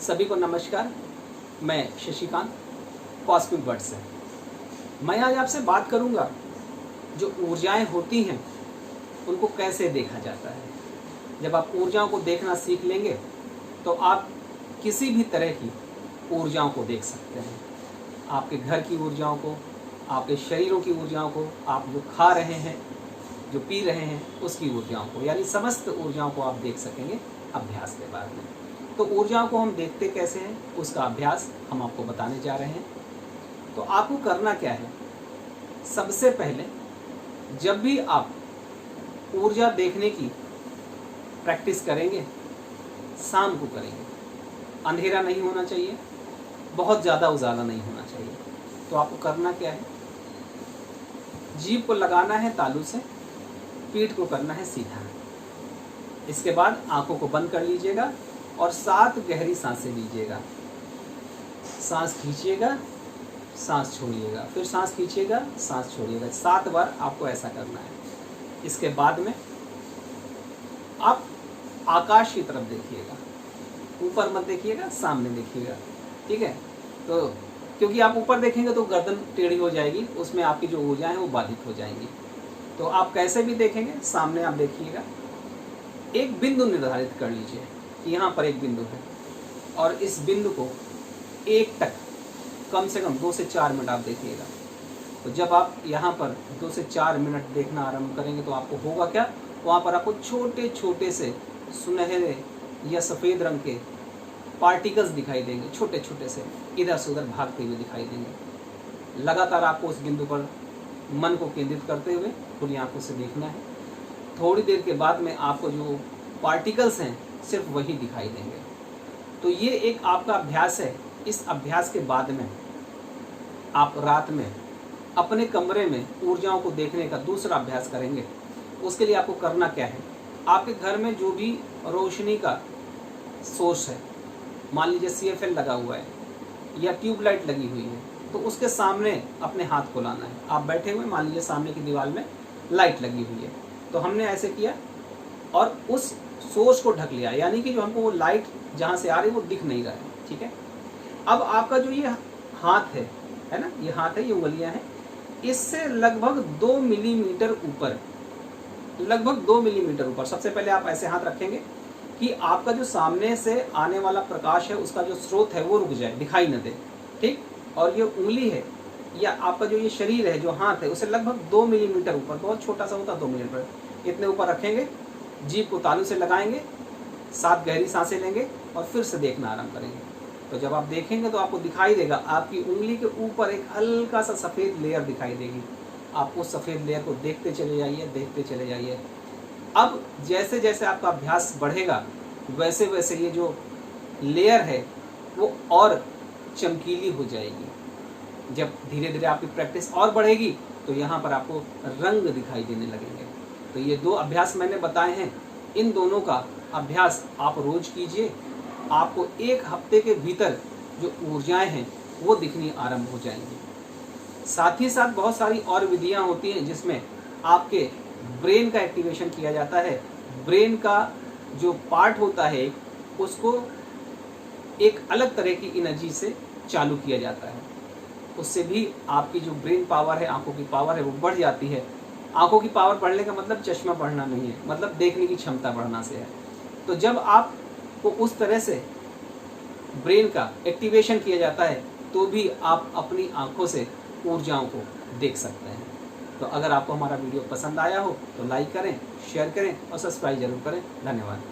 सभी को नमस्कार। मैं शशिकांत कॉस्मिक वर्ड से। मैं आज आपसे बात करूंगा जो ऊर्जाएं होती हैं उनको कैसे देखा जाता है। जब आप ऊर्जाओं को देखना सीख लेंगे तो आप किसी भी तरह की ऊर्जाओं को देख सकते हैं। आपके घर की ऊर्जाओं को, आपके शरीरों की ऊर्जाओं को, आप जो खा रहे हैं, जो पी रहे हैं उसकी ऊर्जाओं को, यानी समस्त ऊर्जाओं को आप देख सकेंगे अभ्यास के बाद में। तो ऊर्जाओं को हम देखते कैसे हैं उसका अभ्यास हम आपको बताने जा रहे हैं। तो आपको करना क्या है, सबसे पहले जब भी आप ऊर्जा देखने की प्रैक्टिस करेंगे शाम को करेंगे। अंधेरा नहीं होना चाहिए, बहुत ज़्यादा उजाला नहीं होना चाहिए। तो आपको करना क्या है, जीभ को लगाना है तालू से, पीठ को करना है सीधा। इसके बाद आंखों को बंद कर लीजिएगा और 7 गहरी सांसें लीजिएगा। सांस खींचिएगा, सांस छोड़िएगा, फिर सांस खींचिएगा, सांस छोड़िएगा। 7 बार आपको ऐसा करना है। इसके बाद में आप आकाश की तरफ देखिएगा, ऊपर मत देखिएगा, सामने देखिएगा, ठीक है। तो क्योंकि आप ऊपर देखेंगे तो गर्दन टेढ़ी हो जाएगी, उसमें आपकी जो ऊर्जा है वो बाधित हो जाएंगी। तो आप कैसे भी देखेंगे, सामने आप देखिएगा। एक बिंदु निर्धारित कर लीजिए कि यहाँ पर एक बिंदु है और इस बिंदु को एक तक कम से कम 2 से 4 मिनट आप देखिएगा। तो जब आप यहाँ पर 2 से 4 मिनट देखना आरंभ करेंगे तो आपको होगा क्या, वहाँ पर आपको छोटे छोटे से सुनहरे या सफ़ेद रंग के पार्टिकल्स दिखाई देंगे, छोटे छोटे से इधर से उधर भागते हुए दिखाई देंगे। लगातार आपको उस बिंदु पर मन को केंद्रित करते हुए खुली आंखों से देखना है। थोड़ी देर के बाद में आपको जो पार्टिकल्स हैं सिर्फ वही दिखाई देंगे। तो ये एक आपका अभ्यास है। इस अभ्यास के बाद में आप रात में अपने कमरे में ऊर्जाओं को देखने का दूसरा अभ्यास करेंगे। उसके लिए आपको करना क्या है, आपके घर में जो भी रोशनी का सोर्स है, मान लीजिए CFL लगा हुआ है या ट्यूबलाइट लगी हुई है, तो उसके सामने अपने हाथ को लाना है। आप बैठे हुए, मान लीजिए सामने की दीवार में लाइट लगी हुई है, तो हमने ऐसे किया और उस सोर्स को ढक लिया, यानी कि जो हमको वो लाइट जहाँ से आ रही है वो दिख नहीं रहा है, ठीक है। अब आपका जो ये हाथ है ना, ये हाथ है, ये उंगलियां हैं, इससे लगभग 2 मिलीमीटर ऊपर, लगभग 2 मिलीमीटर ऊपर सबसे पहले आप ऐसे हाथ रखेंगे कि आपका जो सामने से आने वाला प्रकाश है उसका जो स्रोत है वो रुक जाए, दिखाई न दे, ठीक। और ये उंगली है या आपका जो ये शरीर है, जो हाथ है, उसे लगभग 2 मिलीमीटर ऊपर, बहुत छोटा सा होता है 2 मिलीमीटर, इतने ऊपर रखेंगे। जीभ को तालू से लगाएंगे, 7 गहरी सांसें लेंगे और फिर से देखना आरंभ करेंगे। तो जब आप देखेंगे तो आपको दिखाई देगा, आपकी उंगली के ऊपर एक हल्का सा सफ़ेद लेयर दिखाई देगी। आप उस सफ़ेद लेयर को देखते चले जाइए, देखते चले जाइए। अब जैसे जैसे आपका अभ्यास बढ़ेगा वैसे वैसे ये जो लेयर है वो और चमकीली हो जाएगी। जब धीरे धीरे आपकी प्रैक्टिस और बढ़ेगी तो यहाँ पर आपको रंग दिखाई देने लगेंगे। तो ये 2 अभ्यास मैंने बताए हैं, इन दोनों का अभ्यास आप रोज कीजिए। आपको 1 हफ्ते के भीतर जो ऊर्जाएं हैं वो दिखनी आरंभ हो जाएंगी। साथ ही साथ बहुत सारी और विधियां होती हैं जिसमें आपके ब्रेन का एक्टिवेशन किया जाता है। ब्रेन का जो पार्ट होता है उसको एक अलग तरह की एनर्जी से चालू किया जाता है। उससे भी आपकी जो ब्रेन पावर है, आंखों की पावर है, वो बढ़ जाती है। आंखों की पावर बढ़ने का मतलब चश्मा बढ़ना नहीं है, मतलब देखने की क्षमता बढ़ना से है। तो जब आपको उस तरह से ब्रेन का एक्टिवेशन किया जाता है तो भी आप अपनी आंखों से ऊर्जाओं को देख सकते हैं। तो अगर आपको हमारा वीडियो पसंद आया हो तो लाइक करें, शेयर करें और सब्सक्राइब जरूर करें। धन्यवाद।